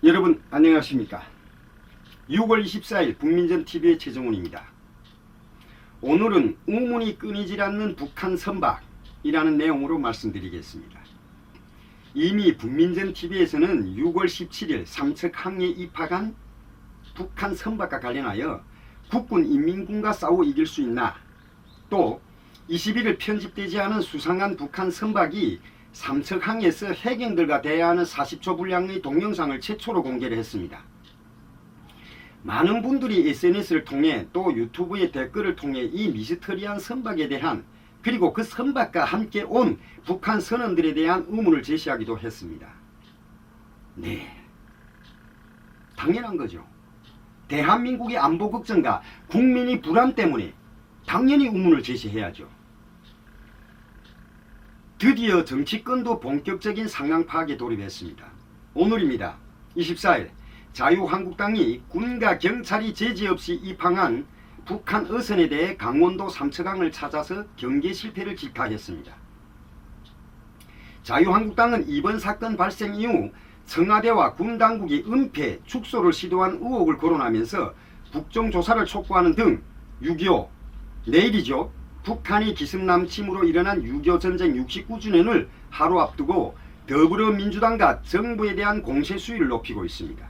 여러분 안녕하십니까. 6월 24일 북민전TV의 최정훈입니다. 오늘은 우문이 끊이질 않는 북한 선박이라는 내용으로 말씀드리겠습니다. 이미 북민전TV에서는 6월 17일 삼척항에 입항한 북한 선박과 관련하여 국군 인민군과 싸워 이길 수 있나, 또 21일 편집되지 않은 수상한 북한 선박이 삼척항에서 해경들과 대화하는 40초 분량의 동영상을 최초로 공개를 했습니다. 많은 분들이 SNS를 통해 또 유튜브의 댓글을 통해 이 미스터리한 선박에 대한, 그리고 그 선박과 함께 온 북한 선원들에 대한 의문을 제시하기도 했습니다. 네, 당연한 거죠. 대한민국의 안보 걱정과 국민의 불안 때문에 당연히 의문을 제시해야죠. 드디어 정치권도 본격적인 상황 파악에 돌입했습니다. 오늘입니다. 24일 자유한국당이 군과 경찰이 제지 없이 입항한 북한 어선에 대해 강원도 삼척항을 찾아서 경계 실패를 질타했습니다. 자유한국당은 이번 사건 발생 이후 청와대와 군 당국이 은폐, 축소를 시도한 의혹을 거론하면서 국정조사를 촉구하는 등 6.25, 내일이죠, 북한이 기습남침으로 일어난 6.25 전쟁 69주년을 하루 앞두고 더불어민주당과 정부에 대한 공세 수위를 높이고 있습니다.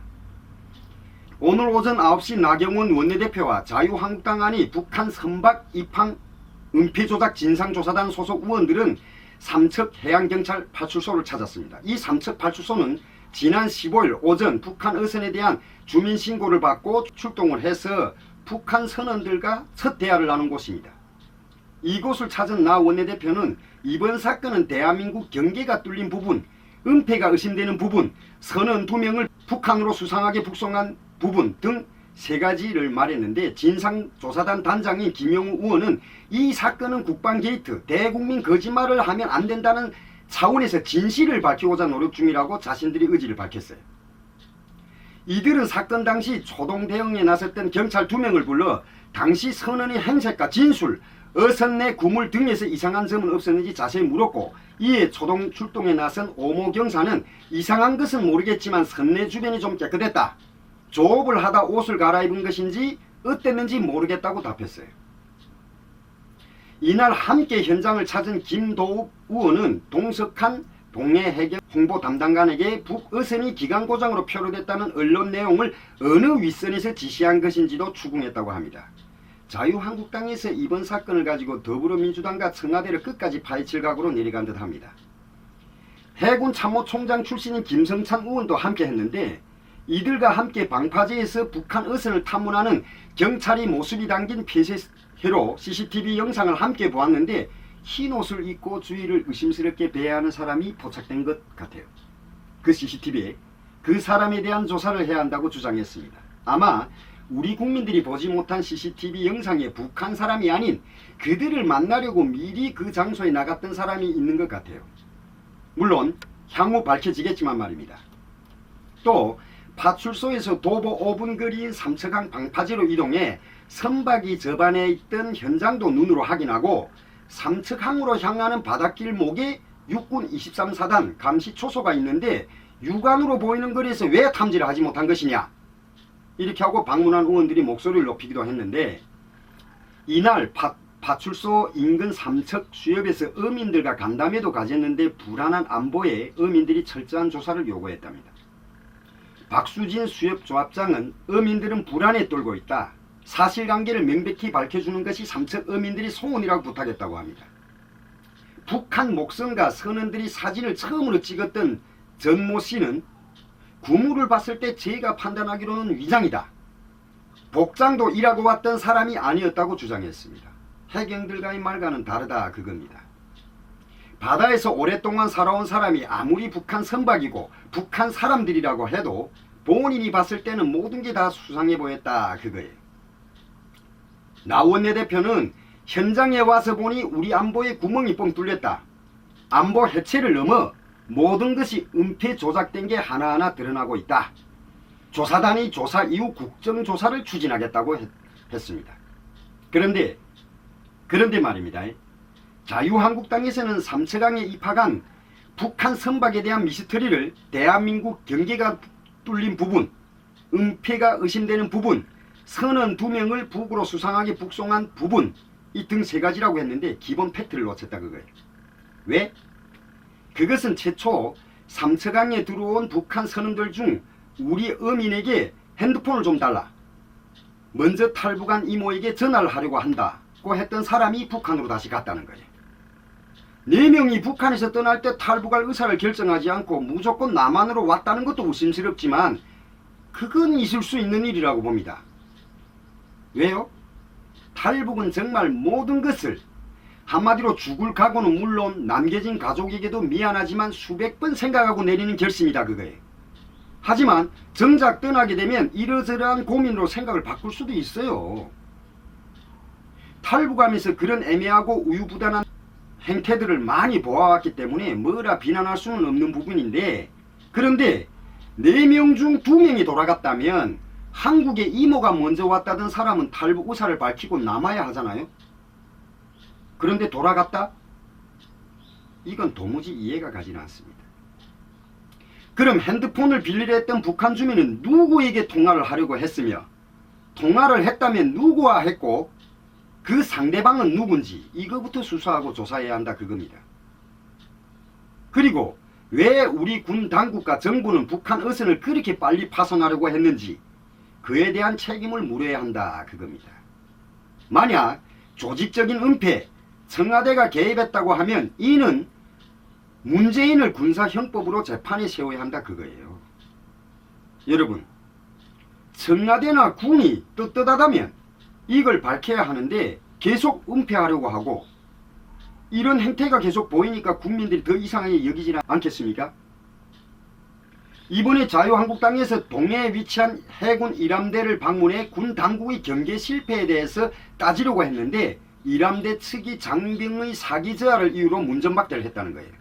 오늘 오전 9시 나경원 원내대표와 자유한국당 안이 북한 선박 입항 은폐조작 진상조사단 소속 의원들은 삼척해양경찰 파출소를 찾았습니다. 이 삼척 파출소는 지난 15일 오전 북한 어선에 대한 주민신고를 받고 출동을 해서 북한 선원들과 첫 대화를 나눈 곳입니다. 이곳을 찾은 나 원내대표는 이번 사건은 대한민국 경계가 뚫린 부분, 은폐가 의심되는 부분, 선원 2명을 북한으로 수상하게 북송한 부분 등 3가지를 말했는데, 진상조사단 단장인 김영우 의원은 이 사건은 국방 게이트, 대국민 거짓말을 하면 안 된다는 차원에서 진실을 밝히고자 노력 중이라고 자신들의 의지를 밝혔어요. 이들은 사건 당시 초동 대응에 나섰던 경찰 2명을 불러 당시 선원의 행색과 진술, 어선 내 구물 등에서 이상한 점은 없었는지 자세히 물었고, 이에 초동 출동에 나선 오모 경사는 이상한 것은 모르겠지만 선내 주변이 좀 깨끗했다, 조업을 하다 옷을 갈아입은 것인지 어땠는지 모르겠다고 답했어요. 이날 함께 현장을 찾은 김도욱 의원은 동석한 동해해경 홍보 담당관에게 북어선이 기강고장으로 표류됐다는 언론 내용을 어느 윗선에서 지시한 것인지도 추궁했다고 합니다. 자유한국당에서 이번 사건을 가지고 더불어민주당과 청와대를 끝까지 파헤칠 각오로 내려간 듯합니다. 해군 참모총장 출신인 김성찬 의원도 함께 했는데, 이들과 함께 방파제에서 북한 어선을 탐문하는 경찰이 모습이 담긴 폐쇄회로 CCTV 영상을 함께 보았는데, 흰옷을 입고 주위를 의심스럽게 배회하는 사람이 포착된 것 같아요. 그 CCTV에 그 사람에 대한 조사를 해야 한다고 주장했습니다. 아마 우리 국민들이 보지 못한 CCTV 영상에 북한 사람이 아닌 그들을 만나려고 미리 그 장소에 나갔던 사람이 있는 것 같아요. 물론 향후 밝혀지겠지만 말입니다. 또 파출소에서 도보 5분 거리인 삼척항 방파제로 이동해 선박이 접안에 있던 현장도 눈으로 확인하고, 삼척항으로 향하는 바닷길 목에 육군 23사단 감시초소가 있는데 육안으로 보이는 거리에서 왜 탐지를 하지 못한 것이냐, 이렇게 하고 방문한 의원들이 목소리를 높이기도 했는데, 이날 파출소 인근 삼척 수협에서 어민들과 간담회도 가졌는데 불안한 안보에 어민들이 철저한 조사를 요구했답니다. 박수진 수협조합장은 어민들은 불안에 떨고 있다, 사실관계를 명백히 밝혀주는 것이 삼척 어민들이 소원이라고 부탁했다고 합니다. 북한 목선과 선원들이 사진을 처음으로 찍었던 전모 씨는 구물을 봤을 때 제가 판단하기로는 위장이다, 복장도 일하고 왔던 사람이 아니었다고 주장했습니다. 해경들과의 말과는 다르다 그겁니다. 바다에서 오랫동안 살아온 사람이 아무리 북한 선박이고 북한 사람들이라고 해도 본인이 봤을 때는 모든 게 다 수상해 보였다 그거예요. 나 원내대표는 현장에 와서 보니 우리 안보에 구멍이 뻥 뚫렸다, 안보 해체를 넘어 모든 것이 은폐 조작된 게 하나하나 드러나고 있다, 조사단이 조사 이후 국정조사를 추진하겠다고 했습니다. 그런데 말입니다. 자유한국당에서는 삼척항에 입항한 북한 선박에 대한 미스터리를 대한민국 경계가 뚫린 부분, 은폐가 의심되는 부분, 선원 2명을 북으로 수상하게 북송한 부분, 이 등 3가지라고 했는데 기본 팩트를 놓쳤다 그거예요. 왜? 그것은 최초 삼척항에 들어온 북한 선원들 중 우리 어민에게 핸드폰을 좀 달라, 먼저 탈북한 이모에게 전화를 하려고 한다고 했던 사람이 북한으로 다시 갔다는 거예요. 4명이 북한에서 떠날 때 탈북할 의사를 결정하지 않고 무조건 남한으로 왔다는 것도 의심스럽지만 그건 있을 수 있는 일이라고 봅니다. 왜요? 탈북은 정말 모든 것을, 한마디로 죽을 각오는 물론 남겨진 가족에게도 미안하지만 수백 번 생각하고 내리는 결심이다 그거예요. 하지만 정작 떠나게 되면 이러저러한 고민으로 생각을 바꿀 수도 있어요. 탈북하면서 그런 애매하고 우유부단한 행태들을 많이 보아왔기 때문에 뭐라 비난할 수는 없는 부분인데, 그런데 4명 중 2명이 돌아갔다면 한국에 이모가 먼저 왔다던 사람은 탈북 의사를 밝히고 남아야 하잖아요. 그런데 돌아갔다? 이건 도무지 이해가 가지는 않습니다. 그럼 핸드폰을 빌리려 했던 북한 주민은 누구에게 통화를 하려고 했으며, 통화를 했다면 누구와 했고 그 상대방은 누군지 이거부터 수사하고 조사해야 한다 그겁니다. 그리고 왜 우리 군 당국과 정부는 북한 어선을 그렇게 빨리 파손하려고 했는지 그에 대한 책임을 물어야 한다 그겁니다. 만약 조직적인 은폐, 청와대가 개입했다고 하면 이는 문재인을 군사형법으로 재판에 세워야 한다 그거예요. 여러분, 청와대나 군이 떳떳하다면 이걸 밝혀야 하는데 계속 은폐하려고 하고 이런 행태가 계속 보이니까 국민들이 더 이상하게 여기지는 않겠습니까? 이번에 자유한국당에서 동해에 위치한 해군 일함대를 방문해 군 당국의 경계 실패에 대해서 따지려고 했는데 일함대 측이 장병의 사기 저하를 이유로 문전박대를 했다는 거예요.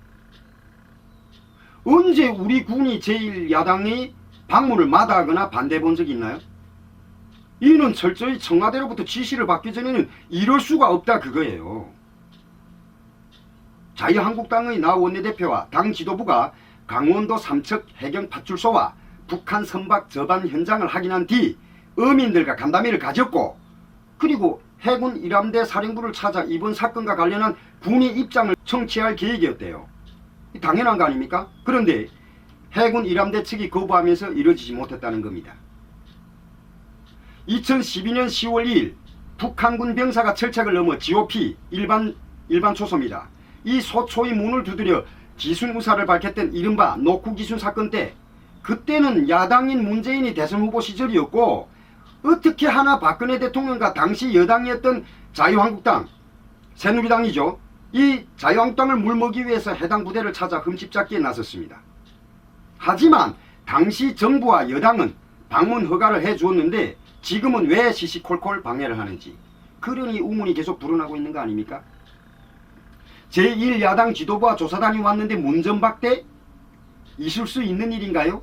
언제 우리 군이 제1야당의 방문을 마다하거나 반대해 본 적이 있나요? 이는 철저히 청와대로부터 지시를 받기 전에는 이럴 수가 없다 그거예요. 자유한국당의 나 원내대표와 당 지도부가 강원도 삼척 해경파출소와 북한 선박 저반 현장을 확인한 뒤 어민들과 간담회를 가졌고, 그리고 해군 일함대 사령부를 찾아 이번 사건과 관련한 군의 입장을 청취할 계획이었대요. 당연한 거 아닙니까? 그런데 해군 일함대 측이 거부하면서 이루어지지 못했다는 겁니다. 2012년 10월 2일 북한군 병사가 철책을 넘어 GOP 일반 초소입니다. 이 소초의 문을 두드려 기순 의사를 밝혔던 이른바 노쿠 기순 사건 때, 그때는 야당인 문재인이 대선 후보 시절이었고 어떻게 하나 박근혜 대통령과 당시 여당이었던 자유한국당, 새누리당이죠. 이 자유한국당을 물먹기 위해서 해당 부대를 찾아 흠집잡기에 나섰습니다. 하지만 당시 정부와 여당은 방문 허가를 해주었는데 지금은 왜 시시콜콜 방해를 하는지, 그러니 우문이 계속 불어나고 있는 거 아닙니까? 제1야당 지도부와 조사단이 왔는데 문전박대? 있을 수 있는 일인가요?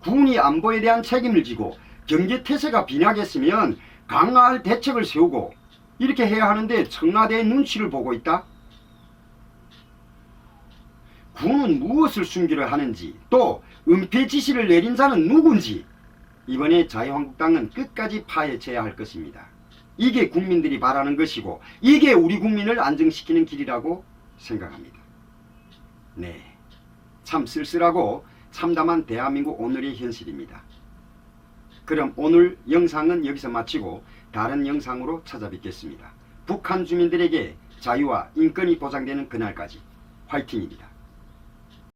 군이 안보에 대한 책임을 지고 경계태세가 빈약했으면 강화할 대책을 세우고 이렇게 해야 하는데 청와대의 눈치를 보고 있다? 군은 무엇을 숨기려 하는지, 또 은폐 지시를 내린 자는 누군지 이번에 자유한국당은 끝까지 파헤쳐야 할 것입니다. 이게 국민들이 바라는 것이고 이게 우리 국민을 안정시키는 길이라고 생각합니다. 네, 참 쓸쓸하고 참담한 대한민국 오늘의 현실입니다. 그럼 오늘 영상은 여기서 마치고 다른 영상으로 찾아뵙겠습니다. 북한 주민들에게 자유와 인권이 보장되는 그날까지 화이팅입니다.